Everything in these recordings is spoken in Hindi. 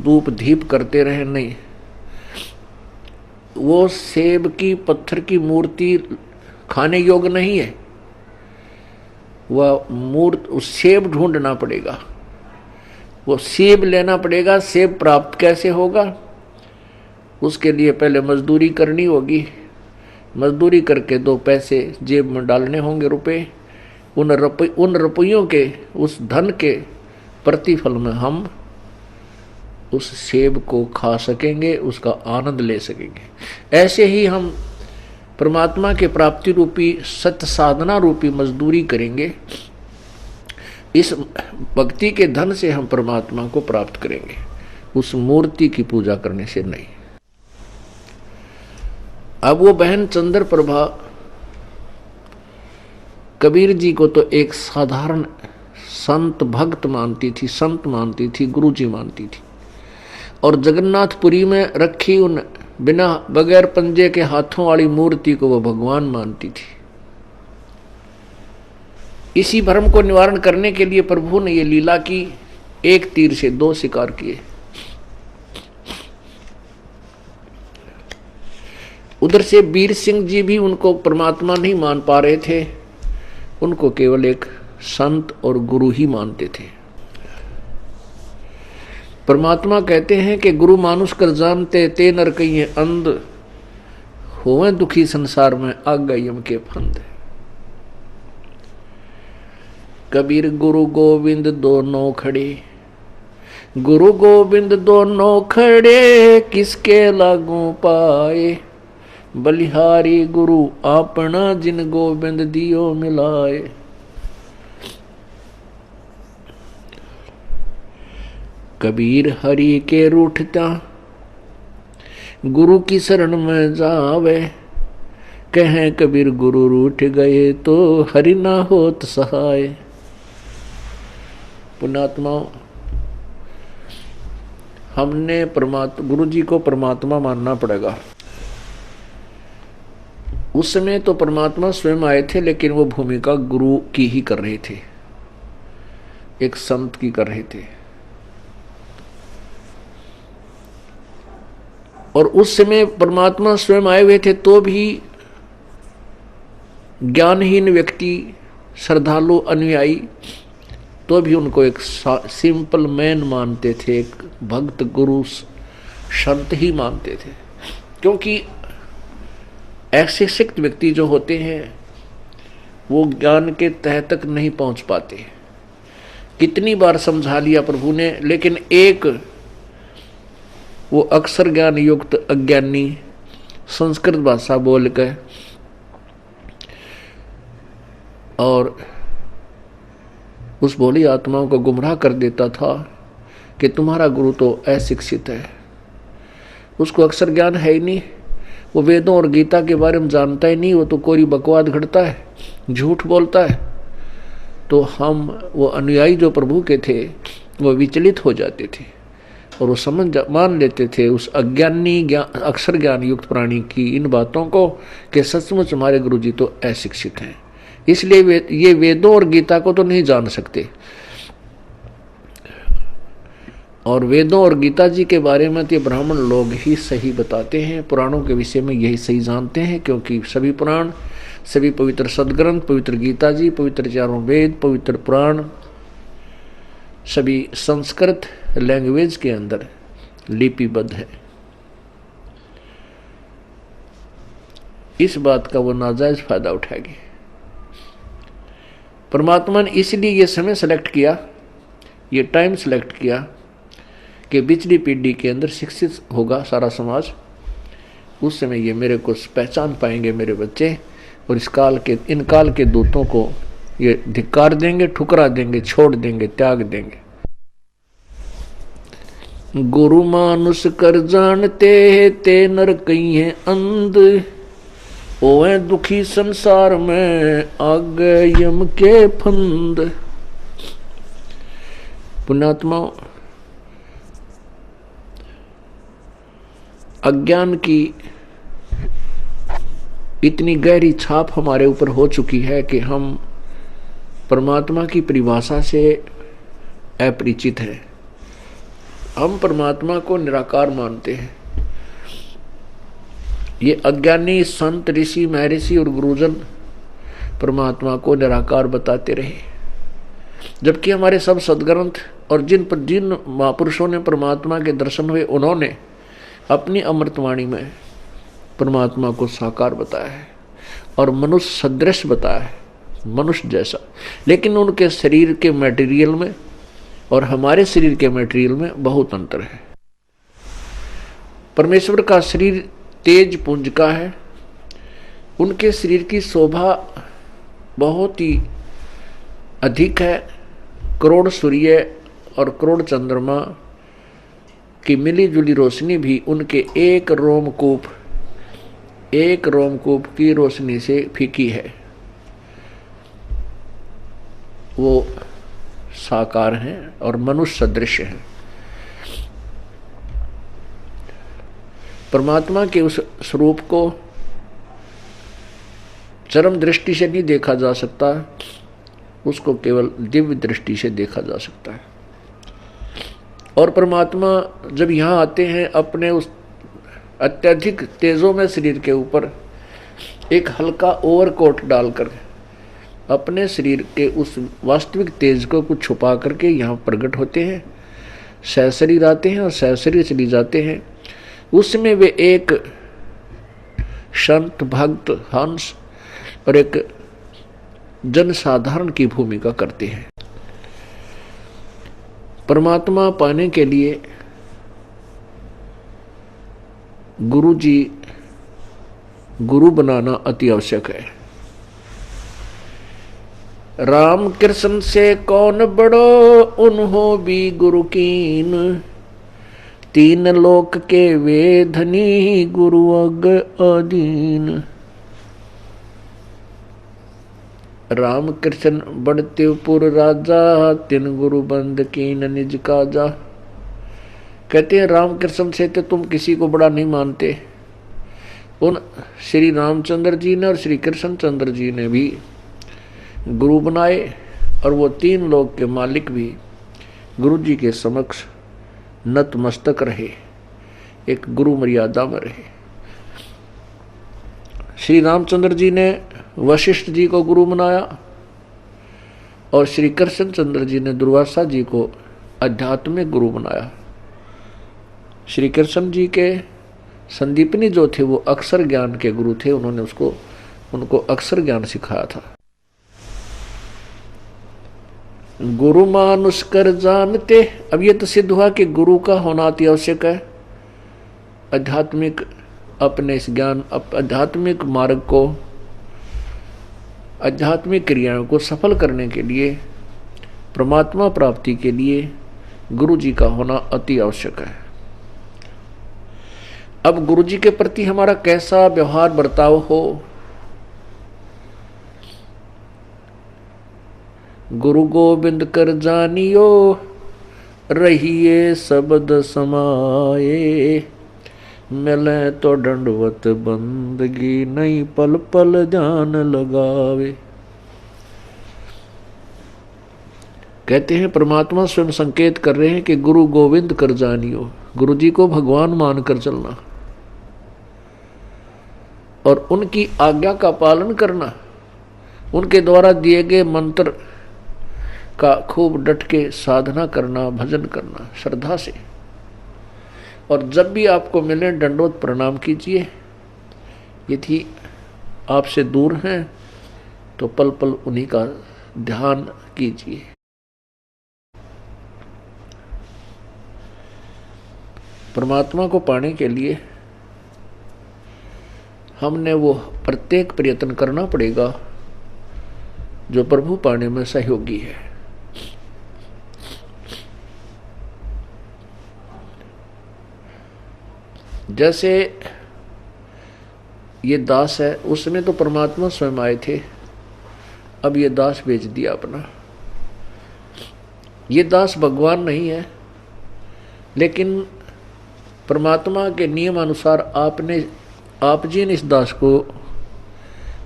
धूप दीप करते रहे, नहीं। वो सेब की पत्थर की मूर्ति खाने योग्य नहीं है। वह उस सेब ढूंढना पड़ेगा, वो सेब लेना पड़ेगा। सेब प्राप्त कैसे होगा? उसके लिए पहले मजदूरी करनी होगी। मजदूरी करके 2 पैसे जेब में डालने होंगे, रुपए। उन रुपयों के, उस धन के प्रतिफल में हम उस सेब को खा सकेंगे, उसका आनंद ले सकेंगे। ऐसे ही हम परमात्मा के प्राप्ति रूपी सत्य साधना रूपी मजदूरी करेंगे। इस भक्ति के धन से हम परमात्मा को प्राप्त करेंगे, उस मूर्ति की पूजा करने से नहीं। अब वो बहन चंद्र प्रभा कबीर जी को तो एक साधारण संत भक्त मानती थी, संत मानती थी, गुरु जी मानती थी। और जगन्नाथपुरी में रखी उन बिना बगैर पंजे के हाथों वाली मूर्ति को वो भगवान मानती थी। इसी भ्रम को निवारण करने के लिए प्रभु ने ये लीला की, एक तीर से 2 शिकार किए। उधर से वीर सिंह जी भी उनको परमात्मा नहीं मान पा रहे थे, उनको केवल एक संत और गुरु ही मानते थे। परमात्मा कहते हैं कि गुरु मानुष कर जानते ते नर कहिए अंध, होवे दुखी संसार में आग यम के फंद। कबीर गुरु गोविंद दोनों खड़े, गुरु गोविंद दोनों खड़े, किसके लागू पाए। बलिहारी गुरु आपना, जिन गोविंद दियो मिलाए। कबीर हरि के रूठता, गुरु की शरण में जावे। कहें कबीर गुरु रूठ गए, तो हरि ना होत सहाय। पुण्यात्मा, हमने गुरु जी को परमात्मा मानना पड़ेगा। उस समय तो परमात्मा स्वयं आए थे, लेकिन वो भूमिका गुरु की ही कर रहे थे, एक संत की कर रहे थे। और उस समय परमात्मा स्वयं आए हुए थे, तो भी ज्ञानहीन व्यक्ति, श्रद्धालु अनुयायी, तो भी उनको एक सिंपल मैन मानते थे, एक भक्त गुरु संत ही मानते थे। क्योंकि ऐसे सिक्त व्यक्ति जो होते हैं वो ज्ञान के तह तक नहीं पहुंच पाते। कितनी बार समझा लिया प्रभु ने, लेकिन एक वो अक्षर ज्ञान युक्त अज्ञानी संस्कृत भाषा बोल कर और उस भोली आत्माओं को गुमराह कर देता था कि तुम्हारा गुरु तो अशिक्षित है, उसको अक्षर ज्ञान है ही नहीं, वो वेदों और गीता के बारे में जानता ही नहीं, वो तो कोई बकवाद घड़ता है, झूठ बोलता है। तो हम वो अनुयायी जो प्रभु के थे वो विचलित हो जाते थे और वो मान लेते थे उस अज्ञानी अक्षर ज्ञान युक्त प्राणी की इन बातों को कि सचमुच हमारे गुरु जी तो अशिक्षित हैं, इसलिए ये वेदों और गीता को तो नहीं जान सकते। और वेदों और गीता जी के बारे में तो ब्राह्मण लोग ही सही बताते हैं, पुराणों के विषय में यही सही जानते हैं, क्योंकि सभी पुराण, सभी पवित्र सदग्रंथ, पवित्र गीता जी, पवित्र 4 वेद, पवित्र पुराण सभी संस्कृत लैंग्वेज के अंदर लिपिबद्ध है। इस बात का वो नाजायज फायदा उठाएगी। परमात्मा ने इसलिए ये समय सेलेक्ट किया, ये टाइम सेलेक्ट किया कि पिछली पीढ़ी के अंदर शिक्षित होगा सारा समाज, उस समय ये मेरे को पहचान पाएंगे मेरे बच्चे, और इन काल के दूतों को ये धिक्कार देंगे, ठुकरा देंगे, छोड़ देंगे, त्याग देंगे। गुरु मानुष कर जानते ते नर कहिए अंध, ओए दुखी संसार में आगे यम के फंद। पुण्यात्मा, अज्ञान की इतनी गहरी छाप हमारे ऊपर हो चुकी है कि हम परमात्मा की परिभाषा से अपरिचित हैं। हम परमात्मा को निराकार मानते हैं। ये अज्ञानी संत, ऋषि, महर्षि और गुरुजन परमात्मा को निराकार बताते रहे, जबकि हमारे सब सदग्रंथ और जिन महापुरुषों ने परमात्मा के दर्शन हुए, उन्होंने अपनी अमृतवाणी में परमात्मा को साकार बताया है और मनुष्य सदृश बताया है, मनुष्य जैसा। लेकिन उनके शरीर के मटेरियल में और हमारे शरीर के मटेरियल में बहुत अंतर है। परमेश्वर का शरीर तेज पुंज का है, उनके शरीर की शोभा बहुत ही अधिक है। करोड़ सूर्य और करोड़ चंद्रमा की मिली जुली रोशनी भी उनके एक रोमकूप की रोशनी से फीकी है। वो साकार हैं और मनुष्य सदृश हैं। परमात्मा के उस स्वरूप को चरम दृष्टि से नहीं देखा जा सकता, उसको केवल दिव्य दृष्टि से देखा जा सकता है। और परमात्मा जब यहाँ आते हैं, अपने उस अत्यधिक तेजों में शरीर के ऊपर एक हल्का ओवरकोट डालकर अपने शरीर के उस वास्तविक तेज को कुछ छुपा करके यहाँ प्रकट होते हैं, सहशरीर आते हैं और सहशरीर चली जाते हैं। उसमें वे एक संत, भक्त, हंस और एक जनसाधारण की भूमिका करते हैं। परमात्मा पाने के लिए गुरु बनाना अति आवश्यक है। राम कृष्ण से कौन बड़ो, उन्हों भी गुरु कीन, तीन लोक के वे धनी, गुरु अग अधीन। राम कृष्ण बढ़ते पुर राजा, तिन गुरु बंद कीन निज काजा। कहते हैं राम कृष्ण से तो तुम किसी को बड़ा नहीं मानते। उन श्री रामचंद्र जी ने और श्री कृष्ण चंद्र जी ने भी गुरु बनाए, और वो तीन लोक के मालिक भी गुरु जी के समक्ष नतमस्तक रहे, एक गुरु मर्यादा में रहे। श्री रामचंद्र जी ने वशिष्ठ जी को गुरु बनाया और श्री कृष्ण चंद्र जी ने दुर्वासा जी को आध्यात्मिक गुरु बनाया। श्री कृष्ण जी के संदीपनी जो थे वो अक्षर ज्ञान के गुरु थे, उन्होंने उनको अक्षर ज्ञान सिखाया था। गुरु मानुष कर जानते, अब ये तो सिद्ध हुआ कि गुरु का होना अति आवश्यक है। आध्यात्मिक अपने इस ज्ञान, आध्यात्मिक मार्ग को, आध्यात्मिक क्रियाओं को सफल करने के लिए, परमात्मा प्राप्ति के लिए गुरु जी का होना अति आवश्यक है। अब गुरु जी के प्रति हमारा कैसा व्यवहार बर्ताव हो, गुरु गोविंद कर जानियो, रहिए शब्द समाये, मिले तो दंडवत बंदगी, नहीं पल पल ध्यान लगावे। कहते हैं परमात्मा स्वयं संकेत कर रहे हैं कि गुरु गोविंद कर जानियो, गुरु जी को भगवान मानकर चलना और उनकी आज्ञा का पालन करना, उनके द्वारा दिए गए मंत्र का खूब डट के साधना करना, भजन करना श्रद्धा से। और जब भी आपको मिले दंडवत प्रणाम कीजिए। यदि आपसे दूर हैं तो पल पल उन्हीं का ध्यान कीजिए। परमात्मा को पाने के लिए हमने वो प्रत्येक प्रयत्न करना पड़ेगा जो प्रभु पाने में सहयोगी है। जैसे ये दास है, उसमें तो परमात्मा स्वयं आए थे, अब ये दास बेच दिया अपना। ये दास भगवान नहीं है, लेकिन परमात्मा के नियम अनुसार आप जी ने इस दास को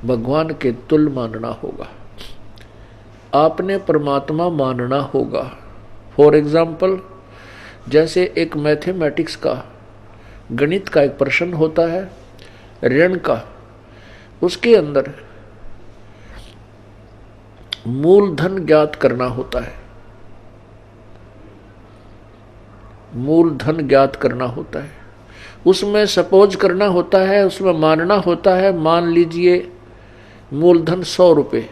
भगवान के तुल्य मानना होगा। आपने परमात्मा मानना होगा। फॉर एग्जाम्पल, जैसे एक मैथमेटिक्स का, गणित का एक प्रश्न होता है ऋण का, उसके अंदर मूलधन ज्ञात करना होता है, मूलधन ज्ञात करना होता है, उसमें सपोज करना होता है, उसमें मानना होता है, मान लीजिए मूलधन 100 रुपये।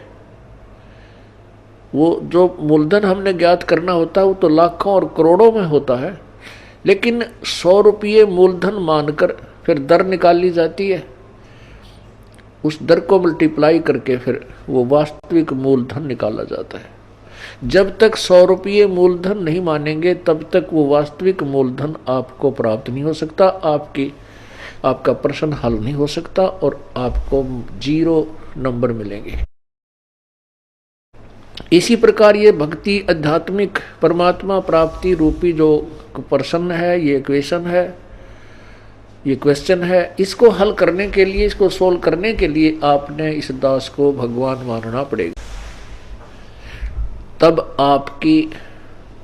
वो जो मूलधन हमने ज्ञात करना होता है वो तो लाखों और करोड़ों में होता है, लेकिन 100 रुपये मूलधन मानकर फिर दर निकाल ली जाती है, उस दर को मल्टीप्लाई करके फिर वो वास्तविक मूलधन निकाला जाता है। जब तक 100 रुपये मूलधन नहीं मानेंगे तब तक वो वास्तविक मूलधन आपको प्राप्त नहीं हो सकता, आपका प्रश्न हल नहीं हो सकता और आपको 0 नंबर मिलेंगे। इसी प्रकार ये भक्ति आध्यात्मिक परमात्मा प्राप्ति रूपी जो प्रश्न है, ये इक्वेशन है, ये क्वेश्चन है, इसको हल करने के लिए, इसको सोल्व करने के लिए आपने इस दास को भगवान मानना पड़ेगा। तब आपकी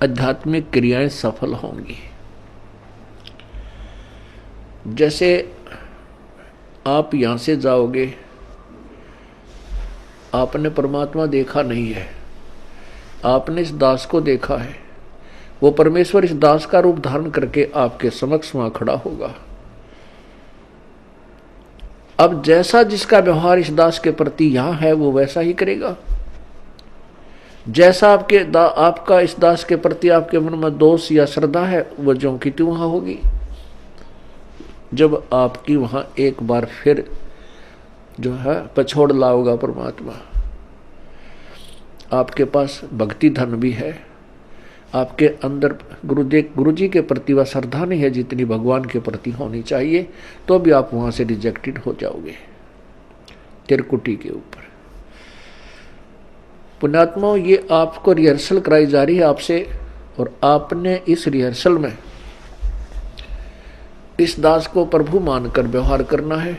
आध्यात्मिक क्रियाएं सफल होंगी। जैसे आप यहां से जाओगे, आपने परमात्मा देखा नहीं है, आपने इस दास को देखा है, वो परमेश्वर इस दास का रूप धारण करके आपके समक्ष वहां खड़ा होगा। अब जैसा जिसका व्यवहार इस दास के प्रति यहां है वो वैसा ही करेगा। जैसा आपका इस दास के प्रति आपके मन में दोष या श्रद्धा है वो ज्यों की त्यों वहां होगी। जब आपकी वहां एक बार फिर जो है पछोड़ लाओगा परमात्मा, आपके पास भक्ति धन भी है, आपके अंदर गुरु जी के प्रति वह श्रद्धा नहीं है जितनी भगवान के प्रति होनी चाहिए, तो भी आप वहां से रिजेक्टेड हो जाओगे तिरकुटी के ऊपर। पुण्यात्माओं, ये आपको रिहर्सल कराई जा रही है आपसे, और आपने इस रिहर्सल में इस दास को प्रभु मानकर व्यवहार करना है,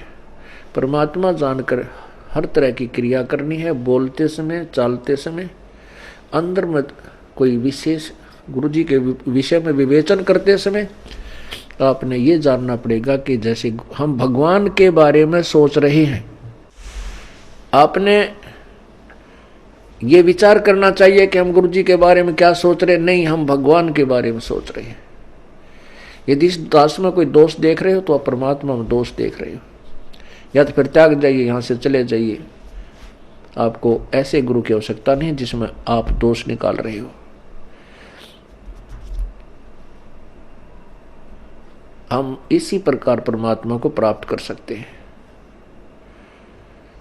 परमात्मा जानकर हर तरह की क्रिया करनी है, बोलते समय, चालते समय। अंदर में कोई विशेष गुरु जी के विषय में विवेचन करते समय आपने ये जानना पड़ेगा कि जैसे हम भगवान के बारे में सोच रहे हैं, आपने ये विचार करना चाहिए कि हम गुरु जी के बारे में क्या सोच रहे हैं, नहीं, हम भगवान के बारे में सोच रहे हैं। यदि इस दास में कोई दोष देख रहे हो तो आप परमात्मा में दोष देख रहे हो, या तो फिर त्याग जाइए, यहां से चले जाइए। आपको ऐसे गुरु की आवश्यकता नहीं जिसमें आप दोष निकाल रहे हो। हम इसी प्रकार परमात्मा को प्राप्त कर सकते हैं।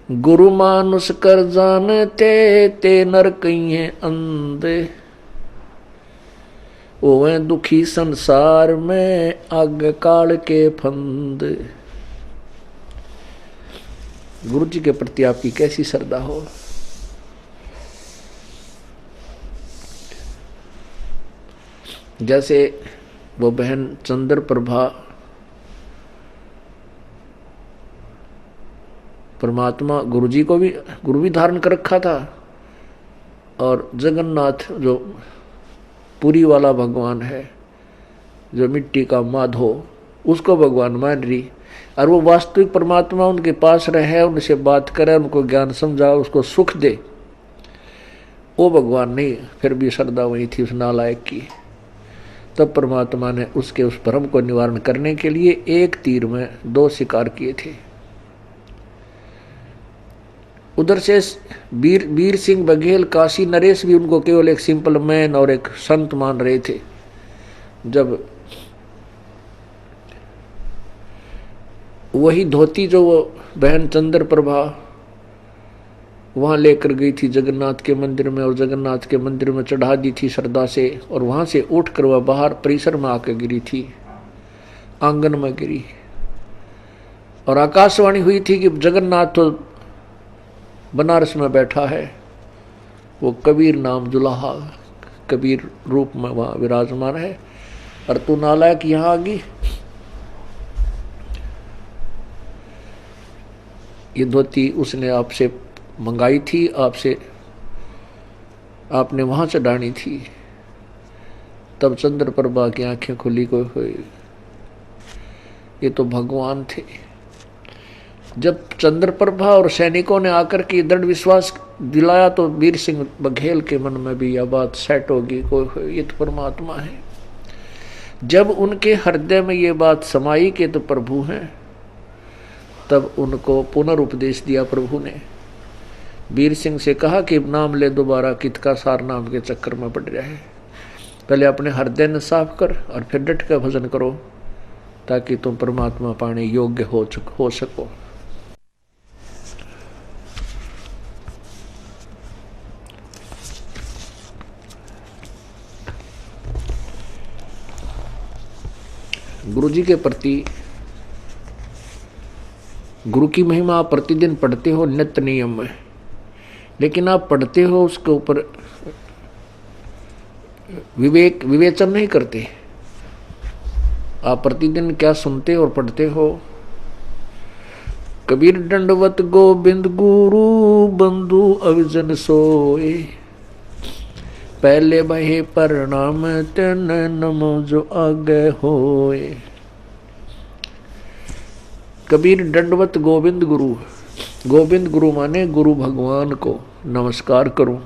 गुरु मानुष कर जानते ते नर कहिए अंधे, ओवे दुखी संसार में आग काल के फंद। गुरु जी के प्रति आपकी कैसी श्रद्धा हो। जैसे वो बहन चंद्र प्रभा परमात्मा गुरु जी को भी गुरु भी धारण कर रखा था, और जगन्नाथ जो पुरी वाला भगवान है, जो मिट्टी का माधो, उसको भगवान मान रही, और वो वास्तविक परमात्मा उनके पास रहे, उनसे बात करे, उनको ज्ञान समझा, उसको सुख दे, वो भगवान नहीं। फिर भी श्रद्धा वही थी उस नालायक की। तब परमात्मा ने उसके उस भ्रम को निवारण करने के लिए एक तीर में 2 शिकार किए थे। उधर से वीर सिंह बघेल, काशी नरेश भी उनको केवल एक सिंपल मैन और एक संत मान रहे थे। जब वही धोती जो वो बहन चंद्र प्रभा वहां लेकर गई थी जगन्नाथ के मंदिर में, और जगन्नाथ के मंदिर में चढ़ा दी थी श्रद्धा से, और वहां से उठकर वह बाहर परिसर में आकर गिरी थी, आंगन में गिरी, और आकाशवाणी हुई थी कि जगन्नाथ तो बनारस में बैठा है, वो कबीर नाम जुलाहा कबीर रूप में वहां विराजमान है, और तू नालायक यहां आ गई। ये धोती उसने आपसे मंगाई थी, आपने वहां चढ़ानी थी, तब चंद्रप्रभा की आंखें खुली कोई, ये तो भगवान थे। जब चंद्रप्रभा और सैनिकों ने आकर के दृढ़ विश्वास दिलाया तो वीर सिंह बघेल के मन में भी यह बात सेट होगी, कोई ये तो परमात्मा है। जब उनके हृदय में ये बात समाई कि तो प्रभु हैं, तब उनको पुनरुपदेश दिया प्रभु ने। वीर सिंह से कहा कि नाम ले दोबारा, कित का सार नाम के चक्कर में पड़ रहा है। पहले अपने हृदय ने साफ कर और फिर डट का भजन करो, ताकि तुम परमात्मा पाने योग्य हो सको। गुरु जी के प्रति, गुरु की महिमा आप प्रतिदिन पढ़ते हो नित्य नियम में, लेकिन आप पढ़ते हो उसके ऊपर विवेचन नहीं करते। आप प्रतिदिन क्या सुनते और पढ़ते हो। कबीर दंडवत गोविंद गुरु बंधु अविजन सोए, पहले बहे प्रणाम तेन नमो जो आगे होए। कबीर दंडवत गोविंद गुरु, गोविंद गुरु माने गुरु भगवान को नमस्कार करूं।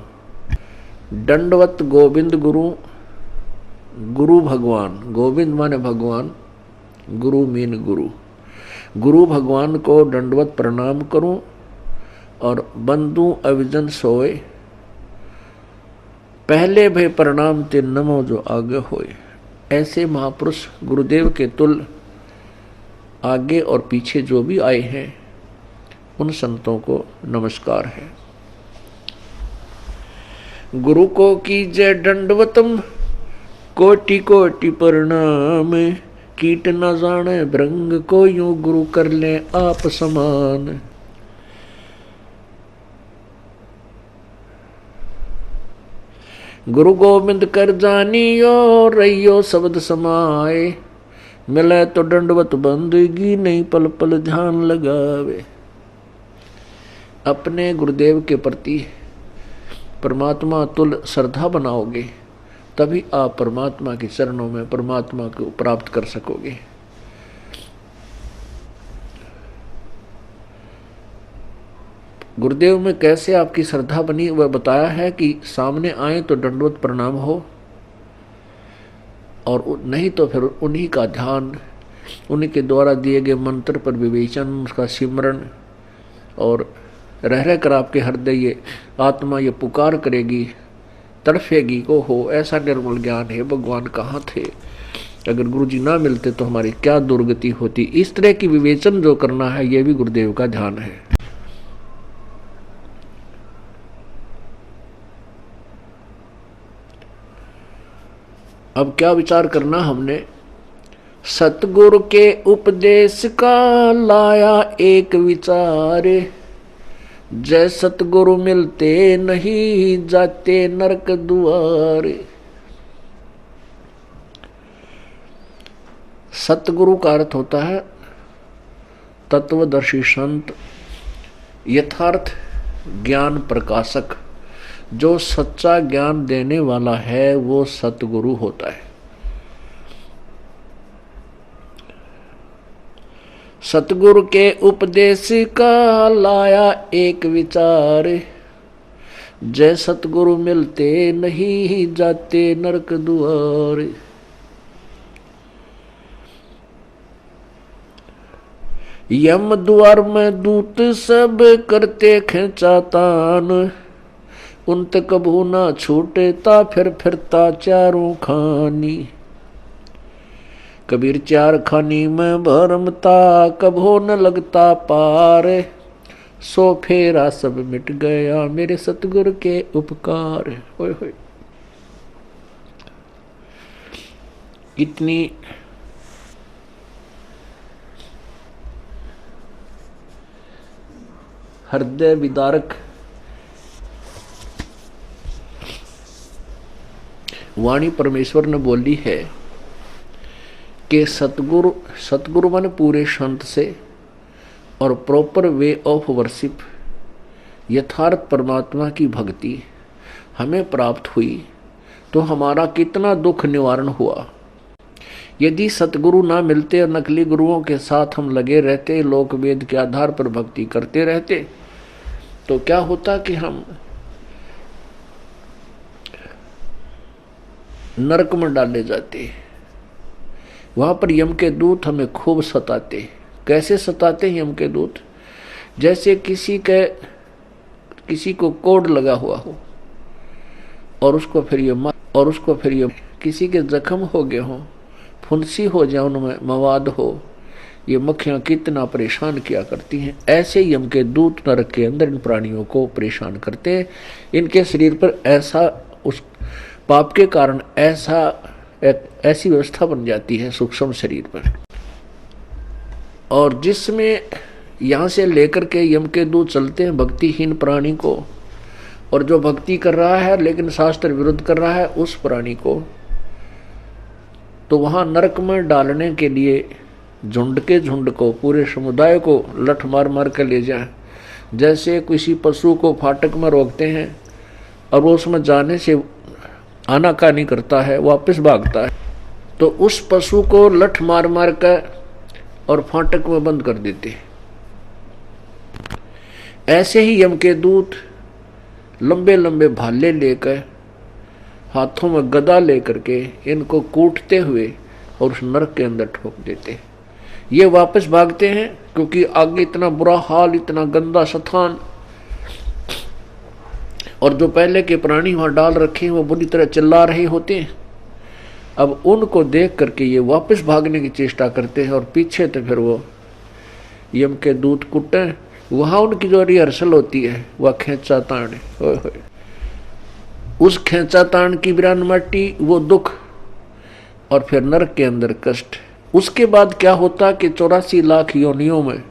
दंडवत गोविंद गुरु, गुरु भगवान, गोविंद माने भगवान, गुरु मीन गुरु, गुरु भगवान को दंडवत प्रणाम करूं। और बंधु अविजन सोए, पहले भय प्रणाम ते नमो जो आगे होए। ऐसे महापुरुष गुरुदेव के तुल्य आगे और पीछे जो भी आए हैं, उन संतों को नमस्कार है। गुरु को कीजय दंडवतम, कोटि कोटि प्रणाम, कीट न जाने भृंग को यूं गुरु कर ले आप समान। गुरु गोविंद कर जानियो रहियो शब्द समाए, मिले तो दंडवत बंदगी नहीं पल पल ध्यान लगावे। अपने गुरुदेव के प्रति परमात्मा तुल श्रद्धा बनाओगे, तभी आप परमात्मा के चरणों में परमात्मा को प्राप्त कर सकोगे। गुरुदेव में कैसे आपकी श्रद्धा बनी वह बताया है कि सामने आए तो दंडवत प्रणाम हो, और नहीं तो फिर उन्हीं का ध्यान, उन्हीं के द्वारा दिए गए मंत्र पर विवेचन, उसका सिमरण, और रह रह कर आपके हृदय ये आत्मा ये पुकार करेगी, तड़फेगी को हो ऐसा निर्मल ज्ञान है भगवान कहाँ थे, अगर गुरु जी ना मिलते तो हमारी क्या दुर्गति होती। इस तरह की विवेचन जो करना है, ये भी गुरुदेव का ध्यान है। अब क्या विचार करना हमने, सतगुरु के उपदेश का लाया एक विचार, जय सतगुरु मिलते नहीं जाते नरक दुआरे। सतगुरु का अर्थ होता है तत्वदर्शी संत, यथार्थ ज्ञान प्रकाशक। जो सच्चा ज्ञान देने वाला है वो सतगुरु होता है। सतगुरु के उपदेश का लाया एक विचार, जय सतगुरु मिलते नहीं जाते नरक दुआर। यम द्वार में दूत सब करते खेचातान, उन तक कभू ना छूटता फिर फिरता चारों खानी। कबीर चार खानी में भरमता कभो न लगता पार, सो फेरा सब मिट गया मेरे सतगुरु के उपकार। होय होय, इतनी हृदय विदारक वाणी परमेश्वर ने बोली है कि सतगुरु माने पूरे संत से और प्रॉपर वे ऑफ वर्शिप, यथार्थ परमात्मा की भक्ति हमें प्राप्त हुई तो हमारा कितना दुख निवारण हुआ। यदि सतगुरु ना मिलते और नकली गुरुओं के साथ हम लगे रहते, लोक वेद के आधार पर भक्ति करते रहते, तो क्या होता कि हम नरक में डाले जाते। वहां पर यम के दूत हमें खूब सताते। कैसे सताते हैं यम के दूत? जैसे किसी को कोड लगा हुआ हो और उसको फिर ये किसी के जख्म हो गए हो, फुंसी हो जाए, उनमें मवाद हो, ये मक्खियां कितना परेशान किया करती हैं। ऐसे यम के दूत नरक के अंदर इन प्राणियों को परेशान करते हैं। इनके शरीर पर ऐसा, उस पाप के कारण ऐसी व्यवस्था बन जाती है सूक्ष्म शरीर पर, और जिसमें यहां से लेकर के यम के दूत चलते हैं भक्तिहीन प्राणी को, और जो भक्ति कर रहा है लेकिन शास्त्र विरुद्ध कर रहा है उस प्राणी को, तो वहां नरक में डालने के लिए झुंड के झुंड को, पूरे समुदाय को लठ मार मार कर ले जाए। जैसे किसी पशु को फाटक में रोकते हैं और वो उसमें जाने से आनाकानी करता है, वापस भागता है, तो उस पशु को लठ मार मार कर और फाटक में बंद कर देते। ऐसे ही यम के दूत लंबे लंबे भाले लेकर, हाथों में गदा लेकर के इनको कूटते हुए और उस नरक के अंदर ठोक देते। ये वापस भागते हैं क्योंकि आगे इतना बुरा हाल, इतना गंदा स्थान, और जो पहले के प्राणी वहां डाल रखे हैं वो बुरी तरह चिल्ला रहे होते हैं। अब उनको देख करके ये वापस भागने की चेष्टा करते हैं और पीछे तो फिर वो यम के दूत कुटे। वहां उनकी जो रिहर्सल होती है वह खेचा ताण, उस खेचा ताण की बिरान मट्टी, वो दुख, और फिर नरक के अंदर कष्ट। उसके बाद क्या होता कि 84 लाख योनियों में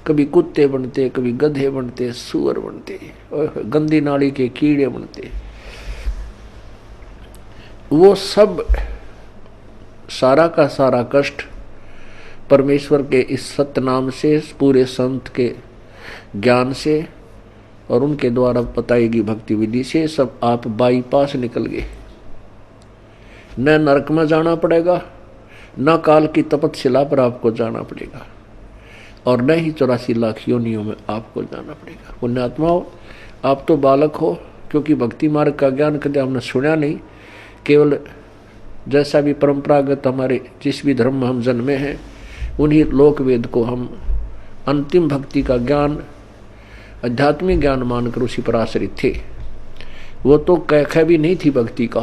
कभी कुत्ते बनते, कभी गधे बनते, सुअर बनते, गंदी नाली के कीड़े बनते। वो सब सारा का सारा कष्ट परमेश्वर के इस सत्य नाम से, पूरे संत के ज्ञान से और उनके द्वारा बताई गई भक्ति विधि से सब आप बाईपास निकल गए। न नरक में जाना पड़ेगा, न काल की तपस्या पर आपको जाना पड़ेगा, और न ही 84 लाख योनियों में आपको जाना पड़ेगा। पुण्यात्माओं, आप तो बालक हो, क्योंकि भक्ति मार्ग का ज्ञान कभी हमने सुना नहीं। केवल जैसा भी परंपरागत हमारे जिस भी धर्म में हम जन्मे हैं, उन्हीं लोक वेद को हम अंतिम भक्ति का ज्ञान, आध्यात्मिक ज्ञान मानकर उसी पर आश्रित थे। वो तो कैखा भी नहीं थी भक्ति का,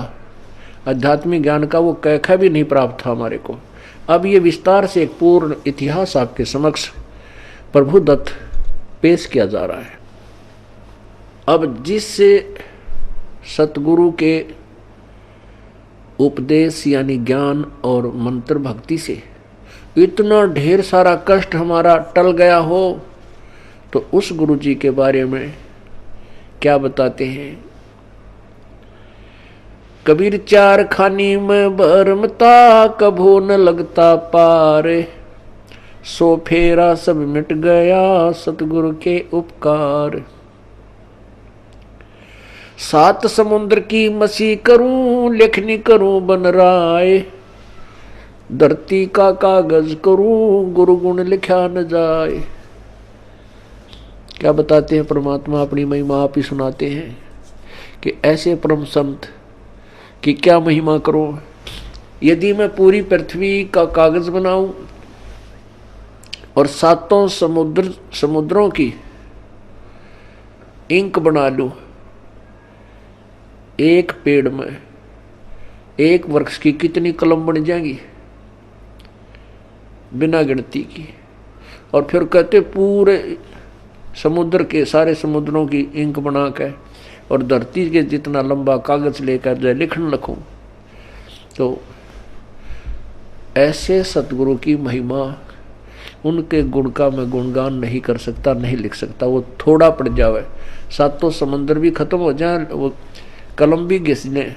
आध्यात्मिक ज्ञान का वो कैखा भी नहीं प्राप्त था हमारे को। अब ये विस्तार से एक पूर्ण इतिहास आपके समक्ष प्रभु दत्त पेश किया जा रहा है। अब जिससे सतगुरु के उपदेश यानी ज्ञान और मंत्र भक्ति से इतना ढेर सारा कष्ट हमारा टल गया हो, तो उस गुरु जी के बारे में क्या बताते हैं? कबीर चार खानी में भरमता, कभो न लगता पार, सो फेरा सब मिट गया सतगुरु के उपकार। 7 समुद्र की मसी करूं, लेखनी करूं बन राय, धरती का कागज करूं, गुरु गुण लिखा न जाए। क्या बताते हैं परमात्मा? अपनी महिमा आप ही सुनाते हैं कि ऐसे परम संत कि क्या महिमा करूं। यदि मैं पूरी पृथ्वी का कागज बनाऊं और 7 समुद्रों की इंक बना लूं, एक पेड़ में, एक वृक्ष की कितनी कलम बन जाएंगी बिना गिनती की। और फिर कहते पूरे समुद्र के, सारे समुद्रों की इंक बना के और धरती के जितना लंबा कागज लेकर जो लिखने लगूं, तो ऐसे सतगुरु की महिमा, उनके गुण का मैं गुणगान नहीं कर सकता, नहीं लिख सकता। वो थोड़ा पड़ जावे, 7 समंदर भी खत्म हो जाए, वो कलम भी घिसने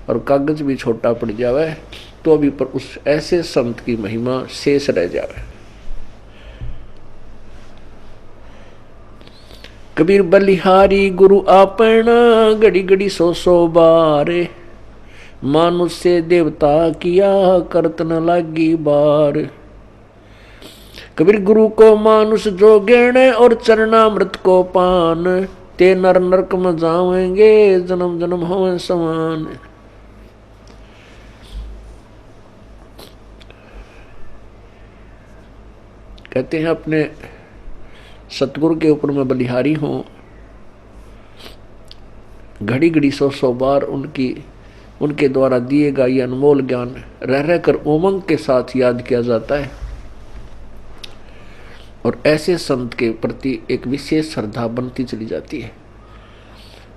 और कागज भी छोटा पड़ जावे, तो अभी पर उस ऐसे संत की महिमा शेष रह जावे। कबीर बलिहारी गुरु आपना, घड़ी घड़ी 100 बारे, मानुष से देवता किया करत न लागी बार। कबीर गुरु को मानुष जो गेणे और चरणामृत को पान, ते नर नरक में जावेंगे जन्म जन्म होवे समान। कहते हैं अपने सतगुरु के ऊपर मैं बलिहारी हूं, घड़ी घड़ी 100 बार उनके द्वारा दिए गए ये अनमोल ज्ञान रह रहकर उमंग के साथ याद किया जाता है। और ऐसे संत के प्रति एक विशेष श्रद्धा बनती चली जाती है।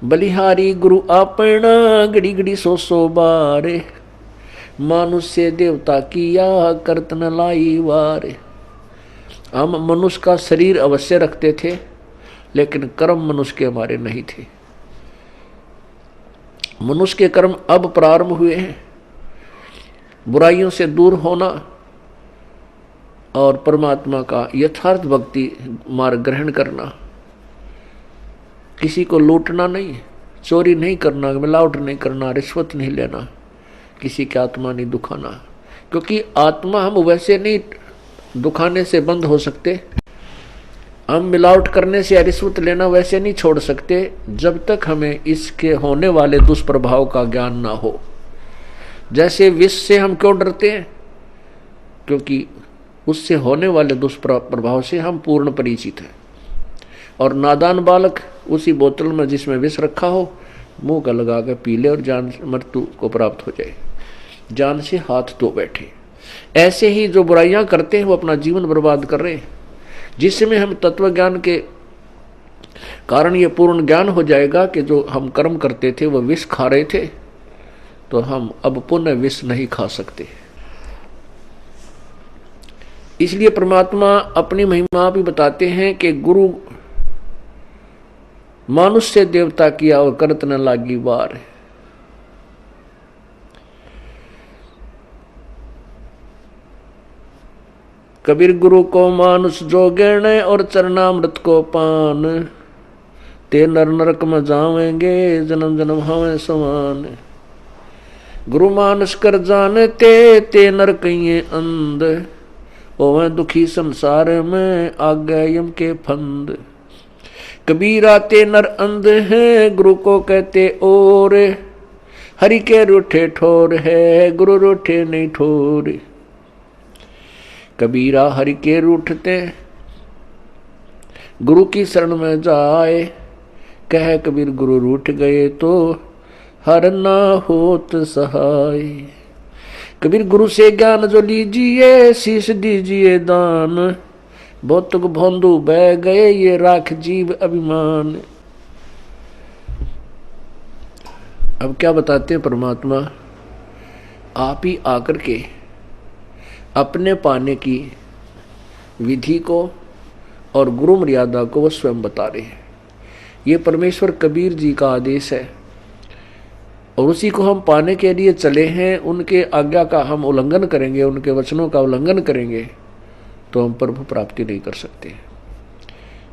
बलिहारी गुरु आपना घड़ी घड़ी 100 बार, मानुष से देवता किया करत न लाई वार। हम मनुष्य का शरीर अवश्य रखते थे, लेकिन कर्म मनुष्य के हमारे नहीं थे। मनुष्य के कर्म अब प्रारंभ हुए हैं, बुराइयों से दूर होना और परमात्मा का यथार्थ भक्ति मार्ग ग्रहण करना। किसी को लूटना नहीं, चोरी नहीं करना, मिलावट नहीं करना, रिश्वत नहीं लेना, किसी की आत्मा नहीं दुखाना, क्योंकि आत्मा हम वैसे नहीं दुखाने से बंद हो सकते, हम मिलावट करने से या रिश्वत लेना वैसे नहीं छोड़ सकते जब तक हमें इसके होने वाले दुष्प्रभाव का ज्ञान ना हो। जैसे विष से हम क्यों डरते हैं? क्योंकि उससे होने वाले दुष्प्रभाव से हम पूर्ण परिचित हैं। और नादान बालक उसी बोतल में जिसमें विष रखा हो मुंह का लगा कर पी ले और जान मृत्यु को प्राप्त हो जाए, जान से हाथ धो बैठे। ऐसे ही जो बुराइयां करते हैं वो अपना जीवन बर्बाद कर रहे हैं। जिसमें हम तत्व ज्ञान के कारण ये पूर्ण ज्ञान हो जाएगा कि जो हम कर्म करते थे वो विष खा रहे थे, तो हम अब पुनः विष नहीं खा सकते। इसलिए परमात्मा अपनी महिमा भी बताते हैं कि गुरु मानुष से देवता किया और करत न लागी वार। कबीर गुरु को मानुष जो गेणे और चरणामृत को पान, ते नर नरक में जावेंगे जन्म जन्म हमें समान। गुरु मानुष कर जानते ते नर कहिए अंध, ओवे दुखी संसार में आगे यम के फंद। कबीरा ते नर अंध है गुरु को कहते और, हरि के रूठे ठोर है गुरु रूठे नहीं ठोर। कबीरा हरि के रूठते गुरु की शरण में जाए, कह कबीर गुरु रूठ गए तो हर ना होत सहाय। कबीर गुरु से ज्ञान जो लीजिए शीश दीजिए दान, भौतुक भोंदू बह गए ये राख जीव अभिमान। अब क्या बताते हैं परमात्मा? आप ही आकर के अपने पाने की विधि को और गुरु मर्यादा को वह स्वयं बता रहे हैं। ये परमेश्वर कबीर जी का आदेश है और उसी को हम पाने के लिए चले हैं। उनके आज्ञा का हम उल्लंघन करेंगे, उनके वचनों का उल्लंघन करेंगे तो हम प्रभु प्राप्ति नहीं कर सकते।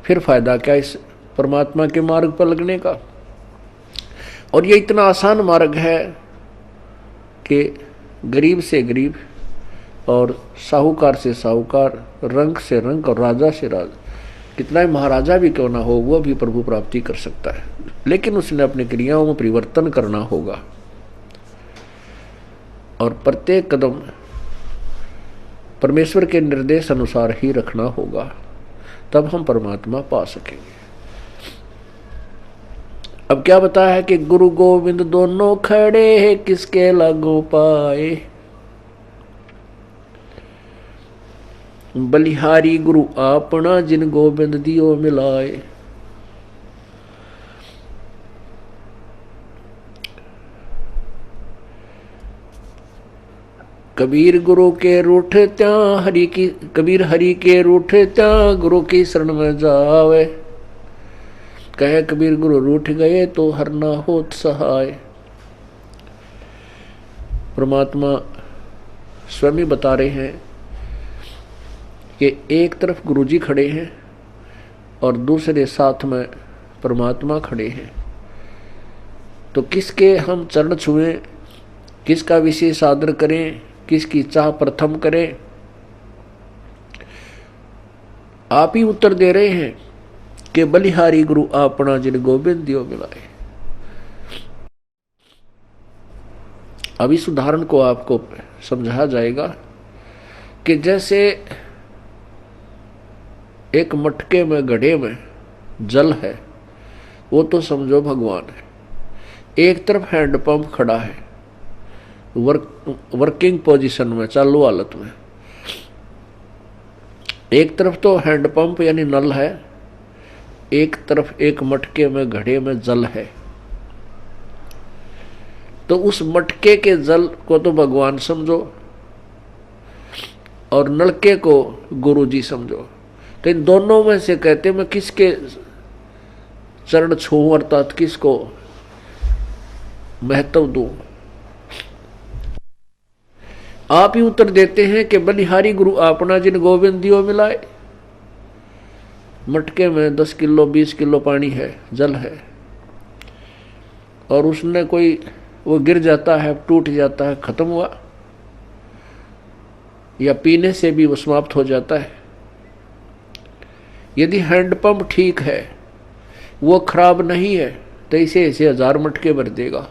फिर फायदा क्या इस परमात्मा के मार्ग पर लगने का? और ये इतना आसान मार्ग है कि गरीब से गरीब और साहूकार से साहूकार, रंक से रंक और राजा से राजा, कितना ही महाराजा भी क्यों ना हो वो भी प्रभु प्राप्ति कर सकता है। लेकिन उसने अपनी क्रियाओं में परिवर्तन करना होगा और प्रत्येक कदम परमेश्वर के निर्देश अनुसार ही रखना होगा, तब हम परमात्मा पा सकेंगे। अब क्या बताया है कि गुरु गोविंद दोनों खड़े हैं किसके लागू पाए। बलिहारी गुरु आपना जिन गोविंद दियो मिलाए। कबीर गुरु के रूठ त्या हरि की, कबीर हरि के रूठ त्या गुरु की शरण में जावे, कहे कबीर गुरु रूठ गए तो हर ना होत सहाय। परमात्मा स्वयं ही बता रहे हैं कि एक तरफ गुरुजी खड़े हैं और दूसरे साथ में परमात्मा खड़े हैं, तो किसके हम चरण छुएं किसका विशेष आदर करें, किसकी चाह प्रथम करें, आप ही उत्तर दे रहे हैं कि बलिहारी गुरु आपना जिन गोविंद दियो मिलाए। अब इस उदाहरण को आपको समझाया जाएगा कि जैसे एक मटके में, घड़े में जल है, वो तो समझो भगवान है। एक तरफ हैंडपंप खड़ा है वर्किंग पोजीशन में, चालू हालत में। एक तरफ तो हैंडपंप यानी नल है, एक तरफ एक मटके में, घड़े में जल है। तो उस मटके के जल को तो भगवान समझो और नलके को गुरु जी समझो। तो इन दोनों में से कहते मैं किसके चरण छूं, अर्थात किसको महत्व दूं। आप ही उत्तर देते हैं कि बलिहारी गुरु आपना जिन गोविंद दियो मिलाए। मटके में 10 किलो 20 किलो पानी है, जल है, और उसने कोई वो गिर जाता है, टूट जाता है, खत्म हुआ, या पीने से भी वो समाप्त हो जाता है। यदि हैंडपंप ठीक है, वो खराब नहीं है, तो इसे 1000 मटके भर देगा।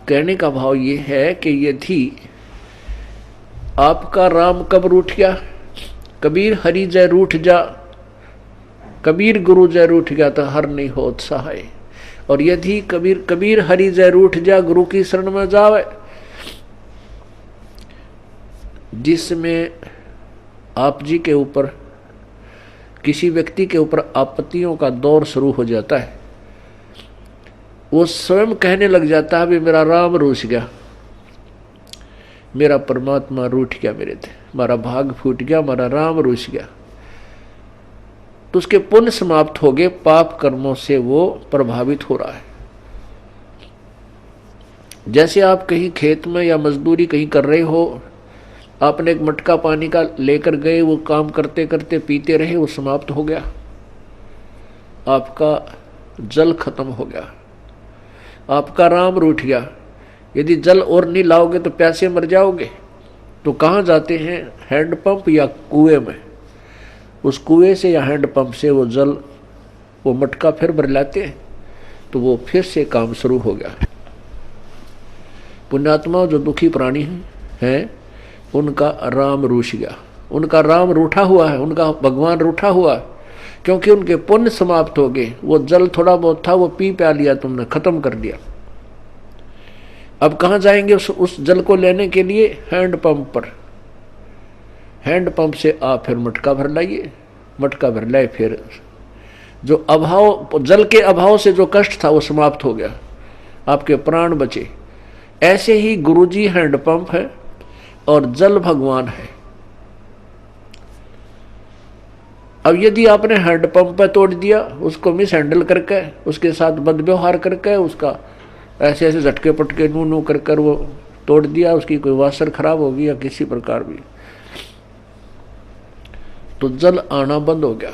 कहने का भाव ये है कि यदि आपका राम कब रूठ गया, कबीर हरि जय रूठ जा, कबीर गुरु जय रूठ गया तो हर नहीं होत सहाय। और यदि कबीर हरि जय रूठ जा, गुरु की शरण में जावे, जिसमें आप जी के ऊपर, किसी व्यक्ति के ऊपर आपत्तियों का दौर शुरू हो जाता है, वो स्वयं कहने लग जाता है भी मेरा राम रूठ गया, मेरा परमात्मा रूठ गया, मेरे थे मेरा भाग फूट गया, मेरा राम रूठ गया, तो उसके पुण्य समाप्त हो गए, पाप कर्मों से वो प्रभावित हो रहा है। जैसे आप कहीं खेत में या मजदूरी कहीं कर रहे हो, आपने एक मटका पानी का लेकर गए, वो काम करते करते पीते रहे, वो समाप्त हो गया, आपका जल खत्म हो गया, आपका राम रूठ गया। यदि जल और नहीं लाओगे तो प्यासे मर जाओगे। तो कहाँ जाते हैं, हैंडपंप या कुएं में। उस कुएं से या हैंडपंप से वो जल, वो मटका फिर भर लाते हैं, तो वो फिर से काम शुरू हो गया। पुण्यात्मा जो दुखी प्राणी हैं, उनका राम रूठ गया, उनका राम रूठा हुआ है, उनका भगवान रूठा हुआ है, क्योंकि उनके पुण्य समाप्त हो गए। वो जल थोड़ा बहुत था, वो पी प्या लिया तुमने, खत्म कर दिया। अब कहाँ जाएंगे उस जल को लेने के लिए, हैंडपंप पर। हैंडपंप से आप फिर मटका भर लाइए, मटका भर लाए, फिर जो अभाव, जल के अभाव से जो कष्ट था वो समाप्त हो गया, आपके प्राण बचे। ऐसे ही गुरुजी हैंडपंप है और जल भगवान है। अब यदि आपने हैंडपंप पे तोड़ दिया, उसको मिस हैंडल करके, उसके साथ बदव्यवहार करके, उसका ऐसे ऐसे झटके पटके नू नू कर कर वो तोड़ दिया, उसकी कोई वासर खराब होगी या किसी प्रकार भी, तो जल आना बंद हो गया।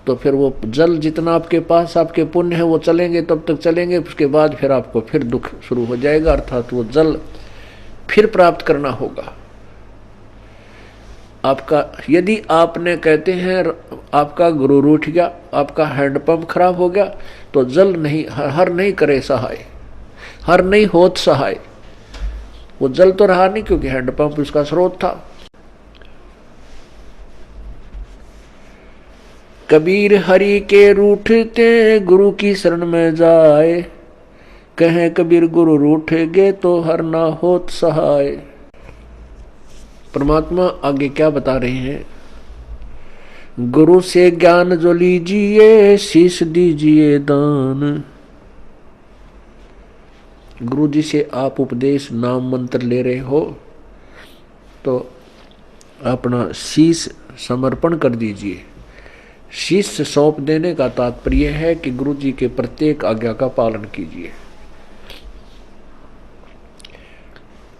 तो फिर वो जल जितना आपके पास आपके पुण्य है वो चलेंगे, तब तक चलेंगे, उसके बाद फिर आपको फिर दुख शुरू हो जाएगा, अर्थात वो जल फिर प्राप्त करना होगा आपका। यदि आपने कहते हैं आपका गुरु रूठ गया, आपका हैंडपंप खराब हो गया, तो जल नहीं, हर नहीं करे सहाय, हर नहीं होत सहाय। वो जल तो रहा नहीं, क्योंकि हैंडपंप उसका स्रोत था। कबीर हरि के रूठते गुरु की शरण में जाए, कहें कबीर गुरु रूठेगे तो हर ना होत सहाय। परमात्मा आगे क्या बता रहे हैं, गुरु से ज्ञान जो लीजिए, शीश दीजिए दान। गुरु जी से आप उपदेश नाम मंत्र ले रहे हो, तो अपना शीश समर्पण कर दीजिए। शीश सौंप देने का तात्पर्य है कि गुरु जी के प्रत्येक आज्ञा का पालन कीजिए।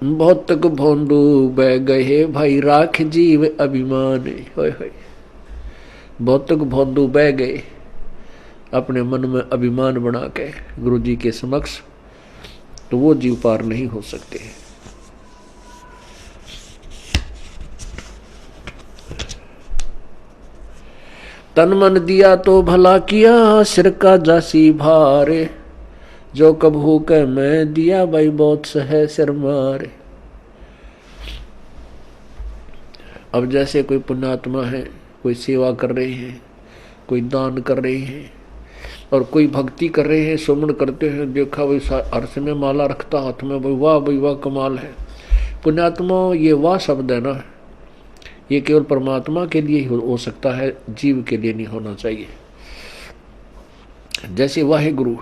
बहुत तक भोंदू बह गए भाई, राख जीव अभिमान। होय होय, बहुत तक भोंदू बह गए, अपने मन में अभिमान बना के गुरु जी के समक्ष तो वो जीव पार नहीं हो सकते। तन मन दिया तो भला किया, सिर का जासी भारे, जो कबहू के मैं दिया भाई बहुत सहे सिर मारे। अब जैसे कोई पुण्यात्मा है, कोई सेवा कर रहे हैं, कोई दान कर रहे हैं और कोई भक्ति कर रहे हैं, सुमन करते हैं, देखा भाई अर्श में माला रखता हाथ में, भाई वाह कमाल है। पुण्यात्मा ये वाह शब्द है ना, ये केवल परमात्मा के लिए ही हो सकता है, जीव के लिए नहीं होना चाहिए। जैसे वाहेगुरु,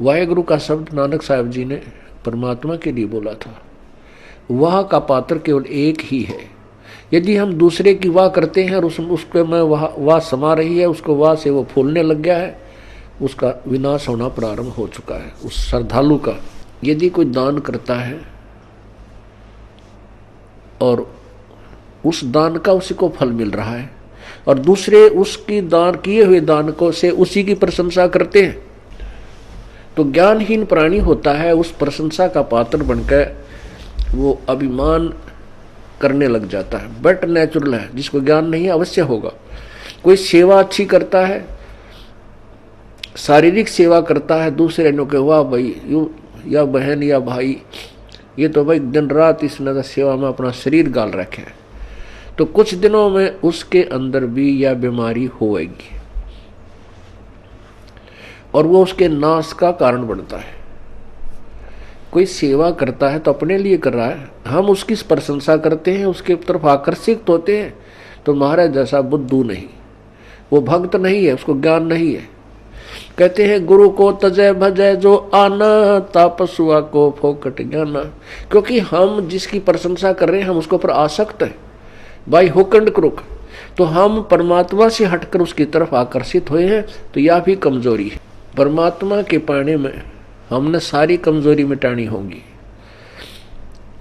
वाहेगुरु का शब्द नानक साहब जी ने परमात्मा के लिए बोला था। वाह का पात्र केवल एक ही है। यदि हम दूसरे की वाह करते हैं और उसको में वाह समा रही है, उसको वाह से वो फूलने लग गया है, उसका विनाश होना प्रारंभ हो चुका है। उस श्रद्धालु का यदि कोई दान करता है और उस दान का उसी को फल मिल रहा है और दूसरे उसकी दान किए हुए दान को से उसी की प्रशंसा करते हैं, तो ज्ञानहीन प्राणी होता है, उस प्रशंसा का पात्र बनकर वो अभिमान करने लग जाता है। बट नेचुरल है, जिसको ज्ञान नहीं है अवश्य होगा। कोई सेवा अच्छी करता है, शारीरिक सेवा करता है, दूसरे ने कहा वाह भाई या बहन या भाई, ये तो भाई दिन रात इसने सेवा में अपना शरीर गाल रखे है, तो कुछ दिनों में उसके अंदर भी यह बीमारी होएगी और वो उसके नाश का कारण बनता है। कोई सेवा करता है तो अपने लिए कर रहा है, हम उसकी प्रशंसा करते हैं, उसके तरफ आकर्षित होते हैं, तो महाराज जैसा बुद्धू नहीं, वो भक्त नहीं है, उसको ज्ञान नहीं है। कहते हैं गुरु को तजय भजय जो आना, तापसुआ को फोकट ज्ञाना। क्योंकि हम जिसकी प्रशंसा कर रहे हैं हम उसके ऊपर आसक्त है, बाई हुक एंड क्रुक, तो हम परमात्मा से हटकर उसकी तरफ आकर्षित हुए हैं, तो यह भी कमजोरी है। परमात्मा के पाने में हमने सारी कमजोरी मिटानी होगी।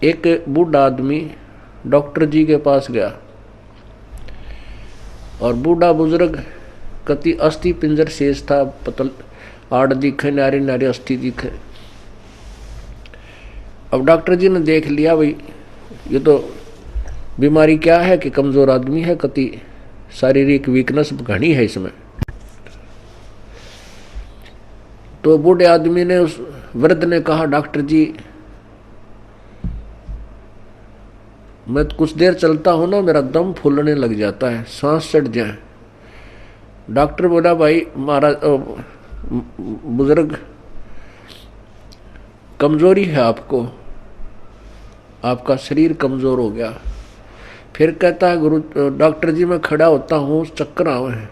एक बूढ़ा आदमी डॉक्टर जी के पास गया और बूढ़ा बुजुर्ग कति अस्थि पिंजर शेष था, पतल आड़ दिखे, नारी नारी अस्थि दिखे। अब डॉक्टर जी ने देख लिया भाई ये तो बीमारी क्या है कि कमजोर आदमी है, कति शारीरिक वीकनेस घनी है इसमें। तो बूढ़े आदमी ने उस वृद्ध ने कहा डॉक्टर जी मैं कुछ देर चलता हूं ना मेरा दम फूलने लग जाता है, सांस चढ़ जाए। डॉक्टर बोला भाई महाराज बुजुर्ग कमजोरी है आपको, आपका शरीर कमजोर हो गया। फिर कहता है गुरु डॉक्टर जी मैं खड़ा होता हूँ चक्कर आवे हैं।